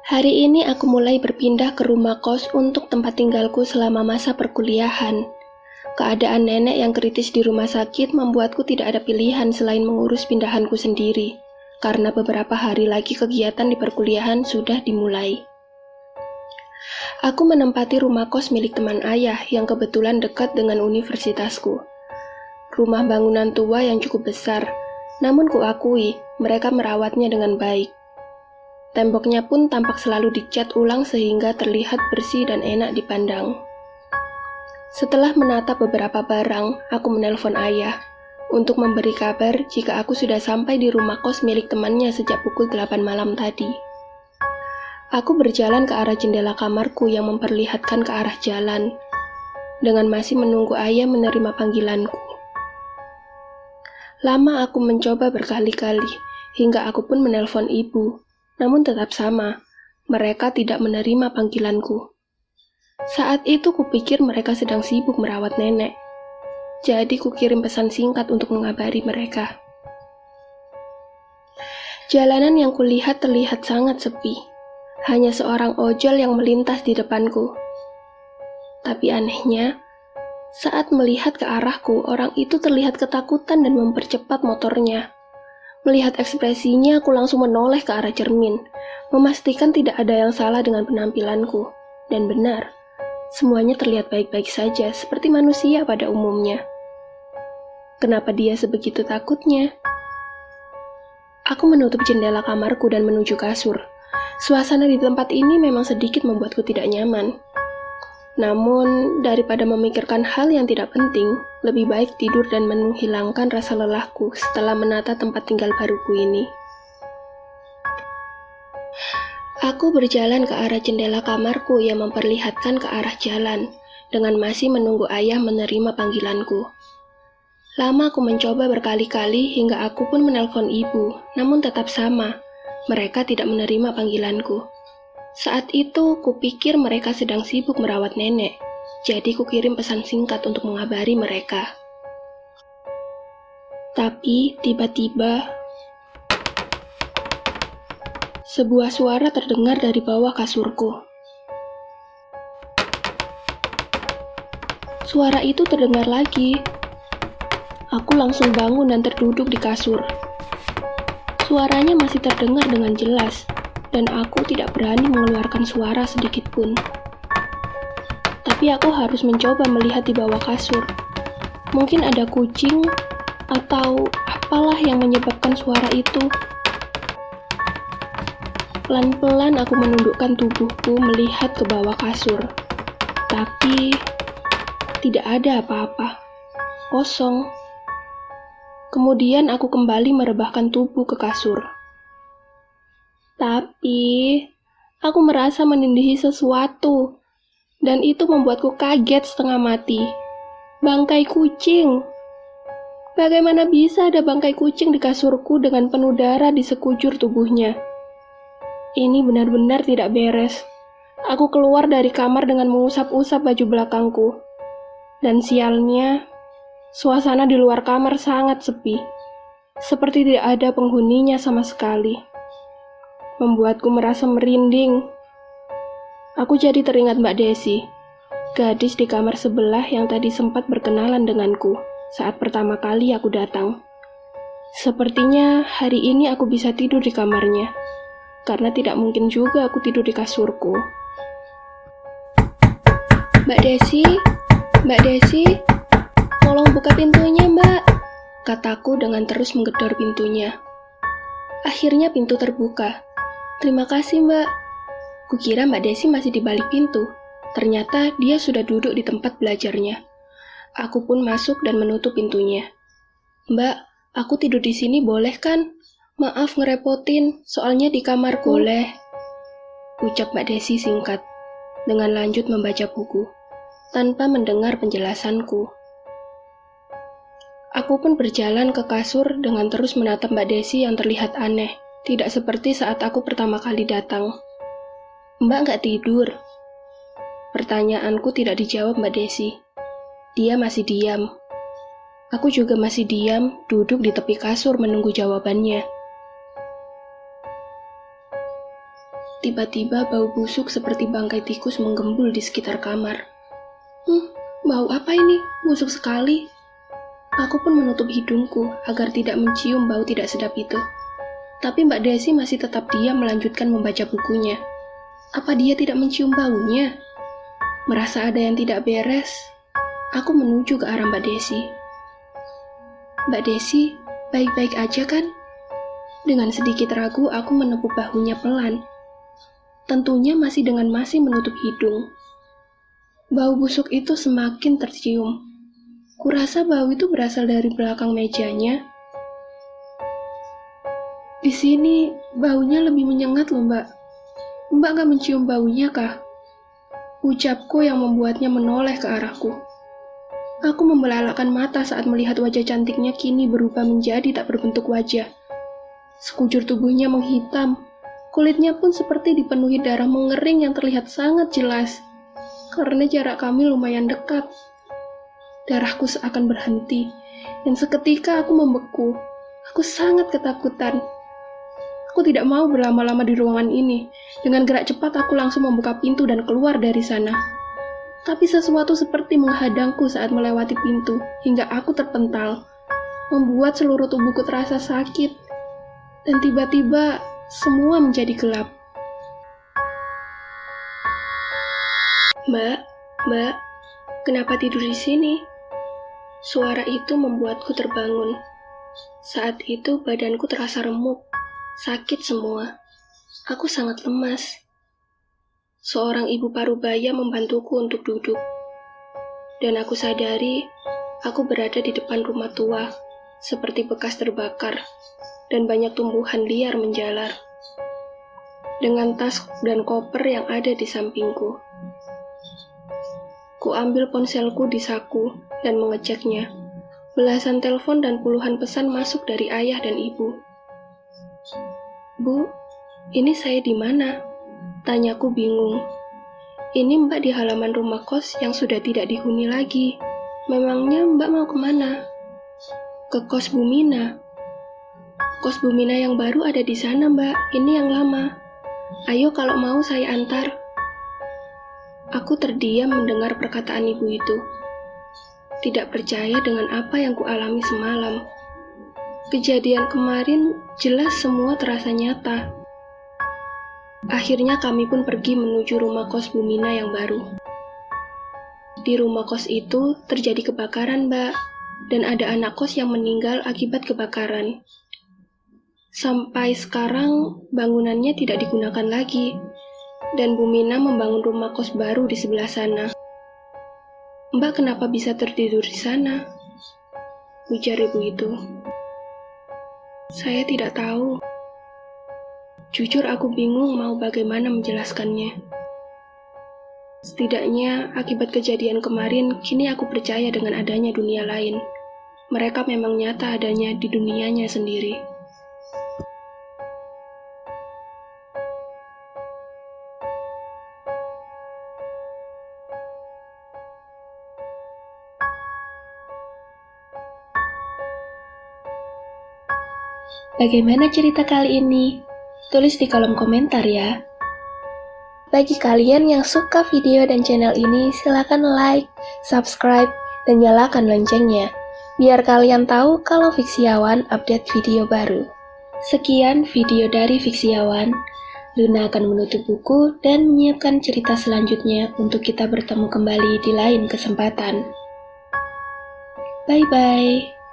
Hari ini aku mulai berpindah ke rumah kos untuk tempat tinggalku selama masa perkuliahan. Keadaan nenek yang kritis di rumah sakit membuatku tidak ada pilihan selain mengurus pindahanku sendiri, karena beberapa hari lagi kegiatan di perkuliahan sudah dimulai. Aku menempati rumah kos milik teman ayah yang kebetulan dekat dengan universitasku. Rumah bangunan tua yang cukup besar, namun kuakui mereka merawatnya dengan baik. Temboknya pun tampak selalu dicat ulang sehingga terlihat bersih dan enak dipandang. Setelah menatap beberapa barang, aku menelpon ayah untuk memberi kabar jika aku sudah sampai di rumah kos milik temannya sejak pukul 8 malam tadi. Aku berjalan ke arah jendela kamarku yang memperlihatkan ke arah jalan, dengan masih menunggu ayah menerima panggilanku. Lama aku mencoba berkali-kali, hingga aku pun menelpon ibu. Namun tetap sama, mereka tidak menerima panggilanku. Saat itu kupikir mereka sedang sibuk merawat nenek. Jadi kukirim pesan singkat untuk mengabari mereka. Jalanan yang kulihat terlihat sangat sepi. Hanya seorang ojol yang melintas di depanku. Tapi anehnya, saat melihat ke arahku, orang itu terlihat ketakutan dan mempercepat motornya. Melihat ekspresinya, aku langsung menoleh ke arah cermin, memastikan tidak ada yang salah dengan penampilanku. Dan benar, semuanya terlihat baik-baik saja, seperti manusia pada umumnya. Kenapa dia sebegitu takutnya? Aku menutup jendela kamarku dan menuju kasur. Suasana di tempat ini memang sedikit membuatku tidak nyaman. Namun, daripada memikirkan hal yang tidak penting, lebih baik tidur dan menghilangkan rasa lelahku setelah menata tempat tinggal baruku ini. Aku berjalan ke arah jendela kamarku yang memperlihatkan ke arah jalan, dengan masih menunggu ayah menerima panggilanku. Lama aku mencoba berkali-kali hingga aku pun menelpon ibu, namun tetap sama, mereka tidak menerima panggilanku. Saat itu, kupikir mereka sedang sibuk merawat nenek, jadi kukirim pesan singkat untuk mengabari mereka. Tapi, tiba-tiba, sebuah suara terdengar dari bawah kasurku. Suara itu terdengar lagi. Aku langsung bangun dan terduduk di kasur. Suaranya masih terdengar dengan jelas, dan aku tidak berani mengeluarkan suara sedikit pun. Tapi aku harus mencoba melihat di bawah kasur. Mungkin ada kucing atau apalah yang menyebabkan suara itu. Pelan-pelan aku menundukkan tubuhku melihat ke bawah kasur. Tapi tidak ada apa-apa. Kosong. Kemudian aku kembali merebahkan tubuh ke kasur. Tapi, aku merasa menindihi sesuatu, dan itu membuatku kaget setengah mati. Bangkai kucing. Bagaimana bisa ada bangkai kucing di kasurku dengan penuh darah di sekujur tubuhnya? Ini benar-benar tidak beres. Aku keluar dari kamar dengan mengusap-usap baju belakangku. Dan sialnya, suasana di luar kamar sangat sepi. Seperti tidak ada penghuninya sama sekali. Membuatku merasa merinding. Aku jadi teringat Mbak Desi, gadis di kamar sebelah yang tadi sempat berkenalan denganku saat pertama kali aku datang. Sepertinya hari ini aku bisa tidur di kamarnya, karena tidak mungkin juga aku tidur di kasurku. Mbak Desi, tolong buka pintunya Mbak, kataku dengan terus menggedor pintunya. Akhirnya pintu terbuka. Terima kasih Mbak. Kukira Mbak Desi masih di balik pintu. Ternyata dia sudah duduk di tempat belajarnya. Aku pun masuk dan menutup pintunya. Mbak, aku tidur di sini boleh kan? Maaf ngerepotin, soalnya di kamar boleh. Ucap Mbak Desi singkat, dengan lanjut membaca buku, tanpa mendengar penjelasanku. Aku pun berjalan ke kasur dengan terus menatap Mbak Desi yang terlihat aneh. Tidak seperti saat aku pertama kali datang. Mbak nggak tidur? Pertanyaanku tidak dijawab Mbak Desi. Dia masih diam. Aku juga masih diam, duduk di tepi kasur menunggu jawabannya. Tiba-tiba bau busuk seperti bangkai tikus menggembul di sekitar kamar. Bau apa ini? Busuk sekali. Aku pun menutup hidungku agar tidak mencium bau tidak sedap itu. Tapi Mbak Desi masih tetap diam melanjutkan membaca bukunya. Apa dia tidak mencium baunya? Merasa ada yang tidak beres, aku menuju ke arah Mbak Desi. Mbak Desi, baik-baik aja kan? Dengan sedikit ragu, aku menepuk bahunya pelan. Tentunya masih menutup hidung. Bau busuk itu semakin tercium. Kurasa bau itu berasal dari belakang mejanya. Di sini baunya lebih menyengat loh, Mbak. Mbak gak mencium baunya kah? Ucapku yang membuatnya menoleh ke arahku. Aku membelalakkan mata saat melihat wajah cantiknya kini berubah menjadi tak berbentuk wajah. Sekujur tubuhnya menghitam. Kulitnya pun seperti dipenuhi darah mengering yang terlihat sangat jelas. Karena jarak kami lumayan dekat. Darahku seakan berhenti, dan seketika aku membeku. Aku sangat ketakutan. Aku tidak mau berlama-lama di ruangan ini. Dengan gerak cepat aku langsung membuka pintu dan keluar dari sana. Tapi sesuatu seperti menghadangku saat melewati pintu, hingga aku terpental, membuat seluruh tubuhku terasa sakit. Dan tiba-tiba, semua menjadi gelap. Mbak, kenapa tidur di sini? Suara itu membuatku terbangun. Saat itu badanku terasa remuk, sakit semua. Aku sangat lemas. Seorang ibu parubaya membantuku untuk duduk. Dan aku sadari, aku berada di depan rumah tua, seperti bekas terbakar, dan banyak tumbuhan liar menjalar. Dengan tas dan koper yang ada di sampingku. Ku ambil ponselku di saku dan mengeceknya. Belasan telepon dan puluhan pesan masuk dari ayah dan ibu. Bu, ini saya di mana? Tanyaku bingung. Ini Mbak di halaman rumah kos yang sudah tidak dihuni lagi. Memangnya Mbak mau kemana? Ke kos Bu Mina. Kos Bu Mina yang baru ada di sana, Mbak. Ini yang lama. Ayo kalau mau saya antar. Aku terdiam mendengar perkataan ibu itu. Tidak percaya dengan apa yang kualami semalam. Kejadian kemarin jelas semua terasa nyata. Akhirnya kami pun pergi menuju rumah kos Bu Mina yang baru. Di rumah kos itu terjadi kebakaran, Mbak, dan ada anak kos yang meninggal akibat kebakaran. Sampai sekarang bangunannya tidak digunakan lagi, dan Bu Mina membangun rumah kos baru di sebelah sana. Mbak kenapa bisa tertidur di sana? Ujar ibu itu. Saya tidak tahu. Jujur aku bingung mau bagaimana menjelaskannya. Setidaknya akibat kejadian kemarin, kini aku percaya dengan adanya dunia lain. Mereka memang nyata adanya di dunianya sendiri. Bagaimana cerita kali ini? Tulis di kolom komentar ya. Bagi kalian yang suka video dan channel ini, silakan like, subscribe, dan nyalakan loncengnya, biar kalian tahu kalau Fiksiawan update video baru. Sekian video dari Fiksiawan. Luna akan menutup buku dan menyiapkan cerita selanjutnya untuk kita bertemu kembali di lain kesempatan. Bye-bye.